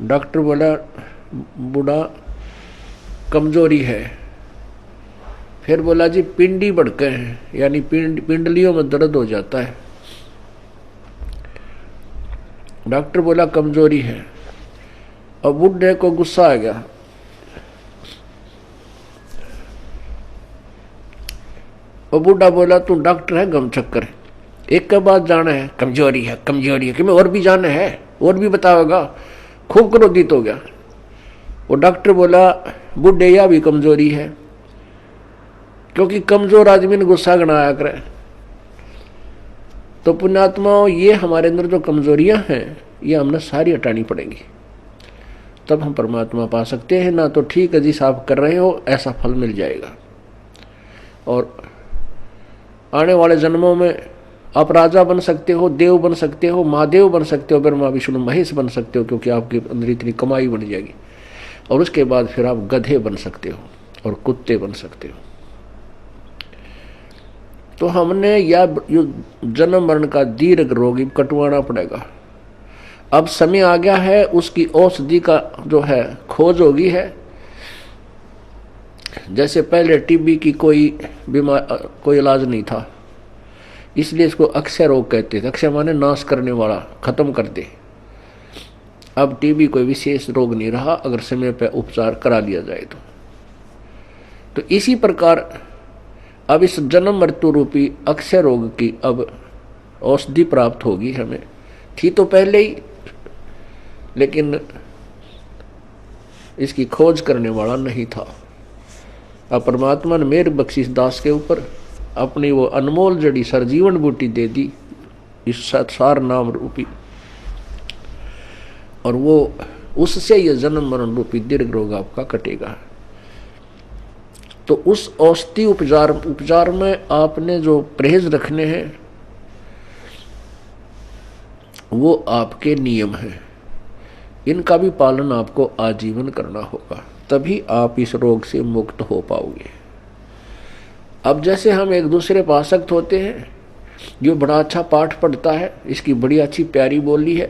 डॉक्टर बोला बूढ़ा कमजोरी है। फिर बोला जी पिंडी बढ़के हैं, यानी पिंडलियों में दर्द हो जाता है। डॉक्टर बोला कमजोरी है। और बूढ़े को गुस्सा आ गया। और बूढ़ा बोला तू डॉक्टर है गम चक्कर, एक के बाद जाना है, कमजोरी है कि मैं और भी जाना है, और भी बताओगा। खूब क्रोधित हो गया। वो डॉक्टर बोला बूढ़े या भी कमजोरी है, क्योंकि कमजोर आदमी ने गुस्सा गणाया करे। तो पुण्यात्माओं ये हमारे अंदर जो कमजोरियां हैं ये हमने सारी हटानी पड़ेंगी, तब हम परमात्मा पा सकते हैं। ना तो ठीक है जिस आप कर रहे हो ऐसा फल मिल जाएगा, और आने वाले जन्मों में आप राजा बन सकते हो, देव बन सकते हो, महादेव बन सकते हो, ब्रह्मा विष्णु महेश बन सकते हो, क्योंकि आपके अंदर इतनी कमाई बन जाएगी। और उसके बाद फिर आप गधे बन सकते हो और कुत्ते बन सकते हो। तो हमने या जन्म मरण का दीर्घ रोगी कटवाना पड़ेगा। अब समय आ गया है, उसकी औषधि का जो है खोज होगी है। जैसे पहले टीबी की कोई इलाज नहीं था, इसलिए इसको अक्षय रोग कहते थे। अक्षय माने नाश करने वाला, खत्म कर दे। अब टीबी कोई विशेष रोग नहीं रहा अगर समय पर उपचार करा लिया जाए तो इसी प्रकार अब इस जन्म मृत्यु रूपी अक्षय रोग की अब औषधि प्राप्त होगी हमें। थी तो पहले ही, लेकिन इसकी खोज करने वाला नहीं था। अब परमात्मा ने मेर बख्शिश दास के ऊपर अपनी वो अनमोल जड़ी सरजीवन बूटी दे दी, इस सार नाम रूपी, और वो उससे ये जन्म मरण रूपी दीर्घ रोग आपका कटेगा। तो उस औषधि उपचार में आपने जो परहेज रखने हैं वो आपके नियम हैं, इनका भी पालन आपको आजीवन करना होगा, तभी आप इस रोग से मुक्त हो पाओगे। अब जैसे हम एक दूसरे पर आसक्त होते हैं, जो बड़ा अच्छा पाठ पढ़ता है, इसकी बड़ी अच्छी प्यारी बोली है,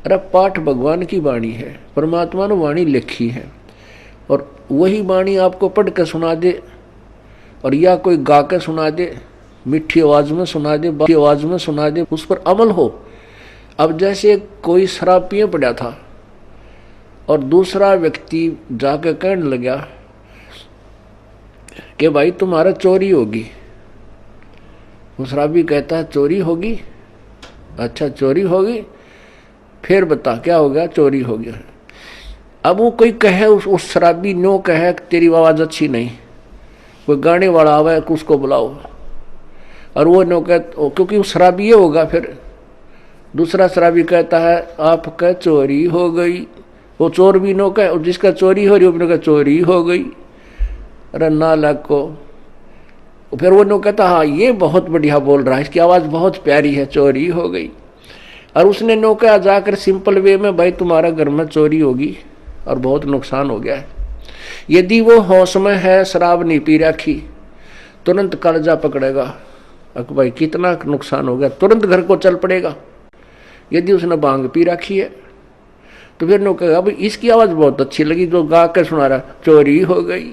अरे पाठ भगवान की वाणी है, परमात्मा ने वाणी लिखी है, और वही वाणी आपको पढ़ कर सुना दे और या कोई गा कर सुना दे, मीठी आवाज में सुना दे, बाकी आवाज में सुना दे, उस पर अमल हो। अब जैसे कोई शराब पिए पड़ा था और दूसरा व्यक्ति जाकर कहने लगा कि भाई तुम्हारा चोरी होगी, वो शराबी कहता है चोरी होगी, अच्छा चोरी होगी, फिर बता क्या हो गया, चोरी हो गया। अब वो कोई कहे, उस शराबी नो कहे तेरी आवाज अच्छी नहीं, कोई गाने वाला आवे उसको बुलाओ, और वो नो कह, क्योंकि वो शराबी ये होगा, फिर दूसरा शराबी कहता है आपका चोरी हो गई, वो चोर भी नो कहे, और जिसका चोरी हो रही वो भी नो कहे चोरी हो गई, अरे नालायक को। फिर वो नो कहता हाँ ये बहुत बढ़िया बोल रहा है, इसकी आवाज बहुत प्यारी है, चोरी हो गई। और उसने नो कहा जाकर सिंपल वे में भाई तुम्हारा घर में चोरी होगी और बहुत नुकसान हो गया है। यदि वो होश में है, शराब नहीं पी रखी, तुरंत कलेजा पकड़ेगा, अक भाई कितना नुकसान हो गया, तुरंत घर को चल पड़ेगा। यदि उसने भांग पी रखी है तो फिर नो कहेगा भाई इसकी आवाज बहुत अच्छी लगी, जो गा कर सुना रहा चोरी हो गई।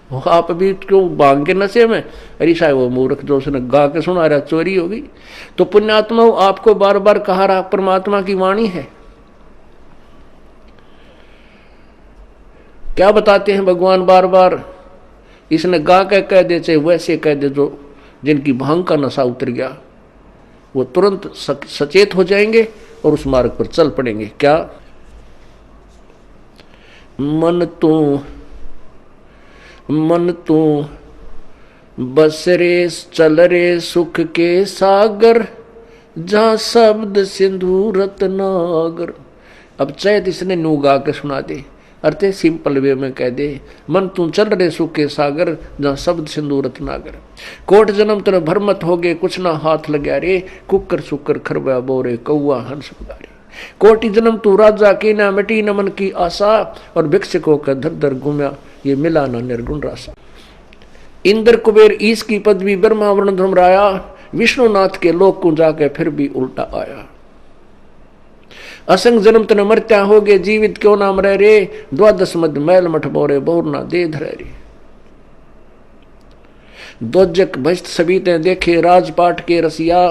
आप भी क्यों भांग के नशे में, अरे साहब वो मूर्ख जो उसने गा के सुना रहा चोरी हो गई। तो पुण्यात्मा आपको बार बार कहा रहा परमात्मा की वाणी है। क्या बताते हैं भगवान बार बार, इसने गा के कह दे चाहे वैसे कह दे, जो जिनकी भांग का नशा उतर गया वो तुरंत सचेत हो जाएंगे और उस मार्ग पर चल पड़ेंगे। क्या मन तू बस रे चल रे सुख के सागर, जहां शब्द सिंधु रत्नागर। अब चैत इसने नू गा के सुना दे, अर्थे सिंपल वे में कह दे, मन तू चल रे सुख के सागर, जहां शब्द सिंधु रत्नागर। कोट जन्म तेरे भरमत हो गए, कुछ ना हाथ लग्या रे, कुकर सुकर खरबा बोरे कौआ हंस पुकारे। कोटि जन्म तू राजा की ना मिटी न मन की आशा, और भिक्षुकों का धर धर घूमया, ये मिला ना निर्गुण रासा। इंद्र कुबेर ईश की पदवी, ब्रह्मा वर्ण धर्मराया, विष्णुनाथ के लोक को जाके फिर भी उल्टा आया। असंग जन्म तन मरत्या हो गए, जीवित क्यों नाम रह रे, द्वादश मद मैल मठ बोरे बोरना दे धरे रे। दोजक भस्त सभी ते देखे, राजपाट के रसिया,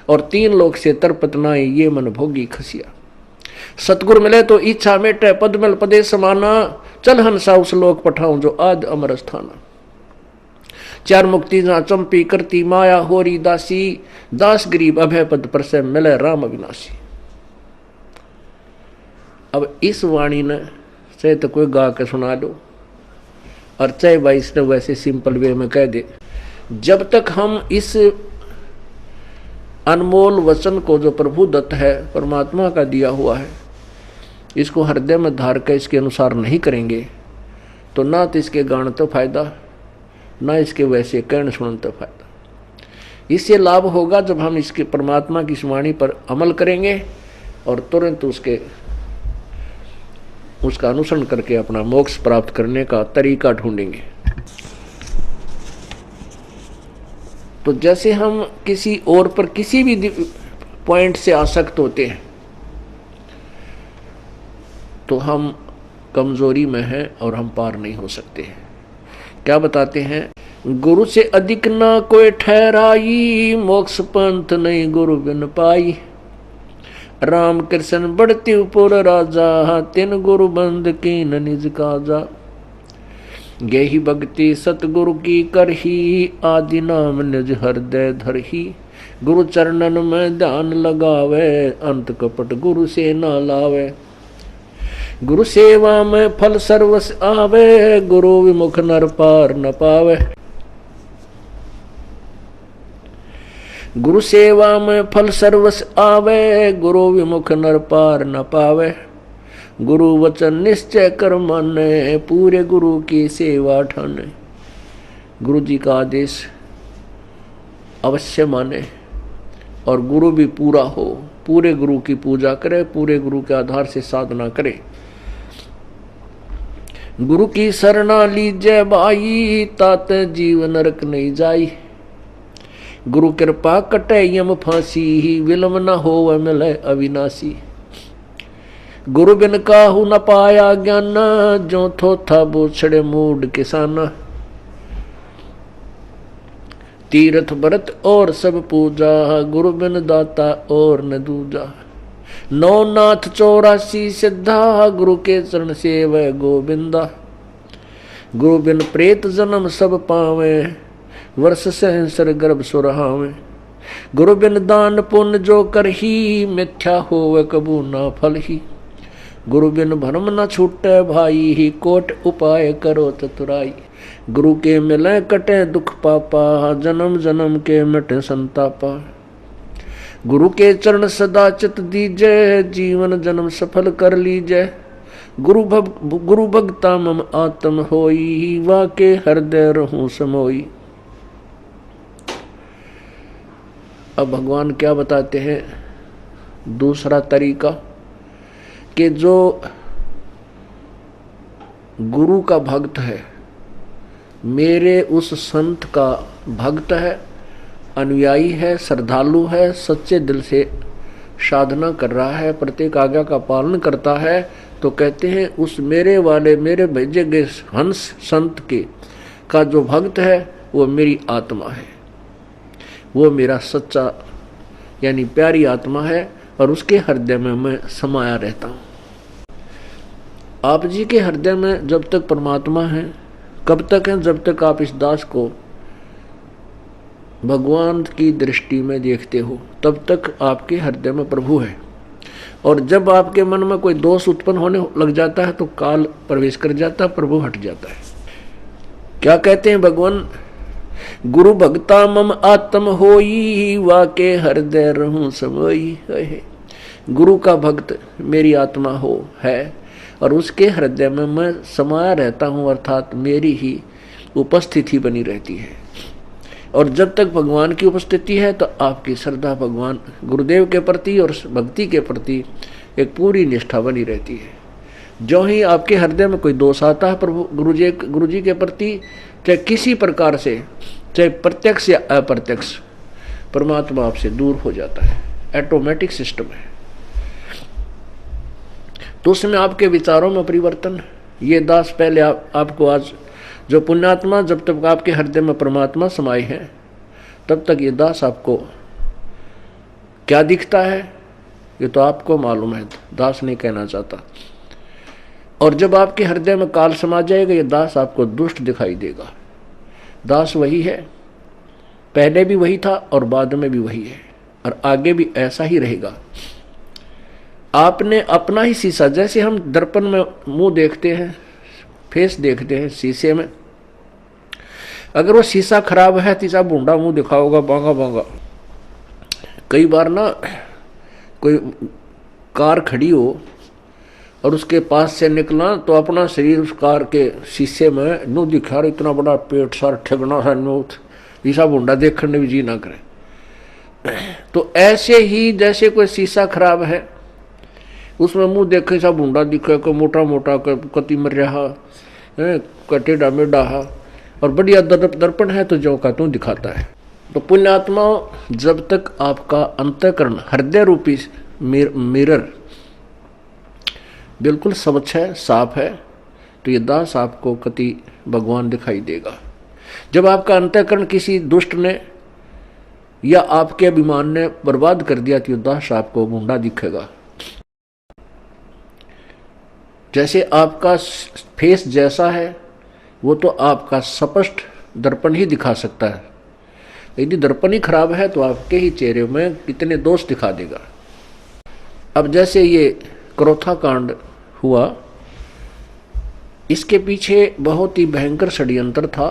और तीन लोक से तरपत नाई, ये मन भोगी खसिया। सतगुर मिले तो इच्छा मेटे, पदमल पदे समाना, चल हंसा उस लोक पठाऊं जो आद अमर स्थाना। चार मुक्ति जहां चंपी करती माया, होरी दासी, दास गरीब अभय पद पर से मिले राम अविनाशी। अब इस वाणी ने चाहे तो कोई गा के सुना दो, और चाहे भाई इसने वैसे सिंपल वे में कह दे, जब तक हम इस अनमोल वचन को जो प्रभु दत्त है, परमात्मा का दिया हुआ है, इसको हृदय में धार कर इसके अनुसार नहीं करेंगे, तो ना तो इसके गाने तो फायदा, ना इसके वैसे कहने सुनने तो फायदा। इससे लाभ होगा जब हम इसके परमात्मा की वाणी पर अमल करेंगे और तुरंत उसका अनुसरण करके अपना मोक्ष प्राप्त करने का तरीका ढूंढेंगे। तो जैसे हम किसी और पर किसी भी पॉइंट से आसक्त होते हैं तो हम कमजोरी में हैं और हम पार नहीं हो सकते हैं। क्या बताते हैं, गुरु से अधिक ना कोई ठहराई, मोक्ष पंथ नहीं गुरु बिन पाई। राम कृष्ण बढ़ती पुर राजा, तिन गुरु बंद की न निज काजा। गेही भक्ति सतगुरु की करही, आदि नाम निज हृदय धरही। गुरु चरणन में ध्यान लगावे, अंत कपट गुरु से ना लावे। गुरु सेवा में फल सर्वस आवे, गुरु विमुख नर पार न पावे। गुरु सेवा में फल सर्वस आवे, गुरु विमुख नर पार न पावे। गुरु वचन निश्चय कर माने, पूरे गुरु की सेवा ठाने। गुरु जी का आदेश अवश्य माने और गुरु भी पूरा हो, पूरे गुरु की पूजा करे, पूरे गुरु के आधार से साधना करे। गुरु की शरणा लीजय भाई, तात जीव नरक नहीं जाई। गुरु कृपा कटे यम फांसी, विलम न हो मिले अविनाशी। गुरु बिन काहू न पाया ज्ञान, जो थो था बोछड़े मूड किसान। तीर्थ व्रत और सब पूजा, गुरु बिन दाता और न दूजा। नौ नाथ 84 सिद्धा, गुरु के चरण सेव गोविंदा। गुरु बिन प्रेत जन्म सब पावे, वर्ष सहस्र गर्भ सुरहावे। गुरु बिन दान पुण्य जो करही, मिथ्या होवे कबू ना फल ही। गुरु बिन भरम न छूटे भाई, कोट उपाय करो चतुराई। गुरु के मिले कटे दुख पापा, जन्म जन्म के मिटे संतापा। गुरु के चरण सदा चित दीजय, जीवन जन्म सफल कर लीजय। गुरु भगता मम आत्म होई, वाके हृदय रहूं समोई। अब भगवान क्या बताते हैं दूसरा तरीका, कि जो गुरु का भक्त है, मेरे उस संत का भक्त है, अनुयायी है, श्रद्धालु है, सच्चे दिल से साधना कर रहा है, प्रत्येक आज्ञा का पालन करता है, तो कहते हैं उस मेरे वाले, मेरे भेजे गए हंस संत के का जो भक्त है वो मेरी आत्मा है, वो मेरा सच्चा यानी प्यारी आत्मा है और उसके हृदय में मैं समाया रहता हूँ। आप जी के हृदय में जब तक परमात्मा है, कब तक है? जब तक आप इस दास को भगवान की दृष्टि में देखते हो, तब तक आपके हृदय में प्रभु है। और जब आपके मन में कोई दोष उत्पन्न होने लग जाता है तो काल प्रवेश कर जाता है, प्रभु हट जाता है। क्या कहते हैं भगवान? गुरु भक्ता मम आत्म होई, वाके हृदय रहूं समोई। गुरु का भक्त मेरी आत्मा हो है और उसके हृदय में मैं समाया रहता हूं, अर्थात मेरी ही उपस्थिति बनी रहती है। और जब तक भगवान की उपस्थिति है तो आपकी श्रद्धा भगवान गुरुदेव के प्रति और भक्ति के प्रति एक पूरी निष्ठा बनी रहती है। जो ही आपके हृदय में कोई दोष आता है प्रभु गुरु जी के प्रति, चाहे किसी प्रकार से, चाहे प्रत्यक्ष या अप्रत्यक्ष, परमात्मा आपसे दूर हो जाता है। ऑटोमेटिक सिस्टम है। तो उसमें आपके विचारों में परिवर्तन, ये दास पहले आपको आज जो पुण्यात्मा, जब तक आपके हृदय में परमात्मा समाये हैं तब तक ये दास आपको क्या दिखता है ये तो आपको मालूम है, दास नहीं कहना चाहता। और जब आपके हृदय में काल समा जाएगा ये दास आपको दुष्ट दिखाई देगा। दास वही है, पहले भी वही था और बाद में भी वही है और आगे भी ऐसा ही रहेगा। आपने अपना ही शीशा, जैसे हम दर्पण में मुंह देखते हैं, फेस देखते हैं शीशे में, अगर वो शीशा खराब है तीसरा बूंदा मुंह दिखाओगा, बांगा बांगा। कई बार ना कोई कार खड़ी हो और उसके पास से निकला तो अपना शरीर उस कार के शीशे में नू दिखा रहा, इतना बड़ा पेट सार ठगना है नू, ईसा बूंदा देखने भी जी ना करे। तो ऐसे ही जैसे कोई शीशा खराब है उसमें मुंह देखे सा बूंदा दिखे, को मोटा मोटा कति मर रहा है, टेढ़ा मेढ़ा है, और बढ़िया दर्पण है तो जो का तू दिखाता है। तो पुण्यात्मा, जब तक आपका अंतःकरण हृदय रूपी मिरर बिल्कुल स्वच्छ है, साफ है, तो ये दास आपको कति भगवान दिखाई देगा। जब आपका अंतःकरण किसी दुष्ट ने या आपके अभिमान ने बर्बाद कर दिया तो ये दास आपको बूंदा दिखेगा। जैसे आपका फेस जैसा है वो तो आपका स्पष्ट दर्पण ही दिखा सकता है, यदि दर्पण ही खराब है तो आपके ही चेहरे में कितने दोष दिखा देगा। अब जैसे ये क्रोथा कांड हुआ इसके पीछे बहुत ही भयंकर षड्यंत्र था।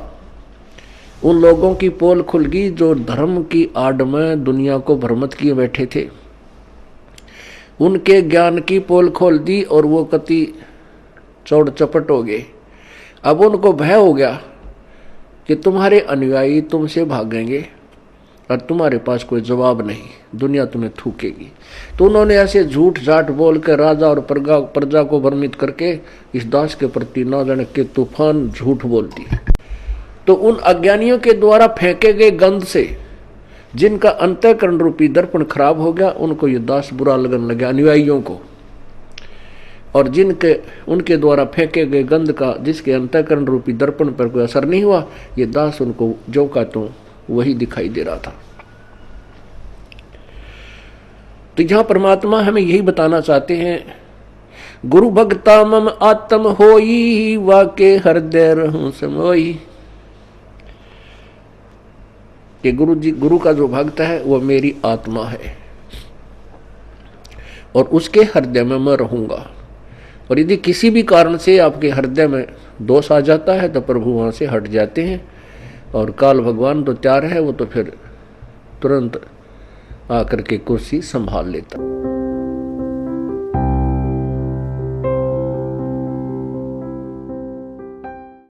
उन लोगों की पोल खुल गई जो धर्म की आड़ में दुनिया को भ्रमित किए बैठे थे। उनके ज्ञान की पोल खोल दी और वो कति चौड़ चपट हो गए। अब उनको भय हो गया कि तुम्हारे अनुयायी तुमसे भागेंगे और तुम्हारे पास कोई जवाब नहीं, दुनिया तुम्हें थूकेगी। तो उन्होंने ऐसे झूठ झाट बोल कर राजा और प्रजा को भ्रमित करके इस दास के प्रति ना जाने के तूफान झूठ बोल दिए। तो उन अज्ञानियों के द्वारा फेंके गए गंध से जिनका अंतःकरण रूपी दर्पण खराब हो गया, उनको ये दास बुरा लगने लगा, अनुयायियों को। और जिनके उनके द्वारा फेंके गए गंध का जिसके अंतःकरण रूपी दर्पण पर कोई असर नहीं हुआ, ये दास उनको जो का तो वही दिखाई दे रहा था। तो यहां परमात्मा हमें यही बताना चाहते हैं, गुरु भक्ता मम आत्म होई वाके हृदय रहूं समोई। कि गुरु का जो भक्त है वो मेरी आत्मा है और उसके हृदय में मैं रहूंगा। और यदि किसी भी कारण से आपके हृदय में दोष आ जाता है तो प्रभु वहां से हट जाते हैं। और काल भगवान तो तैयार है, वो तो फिर तुरंत आकर के कुर्सी संभाल लेता।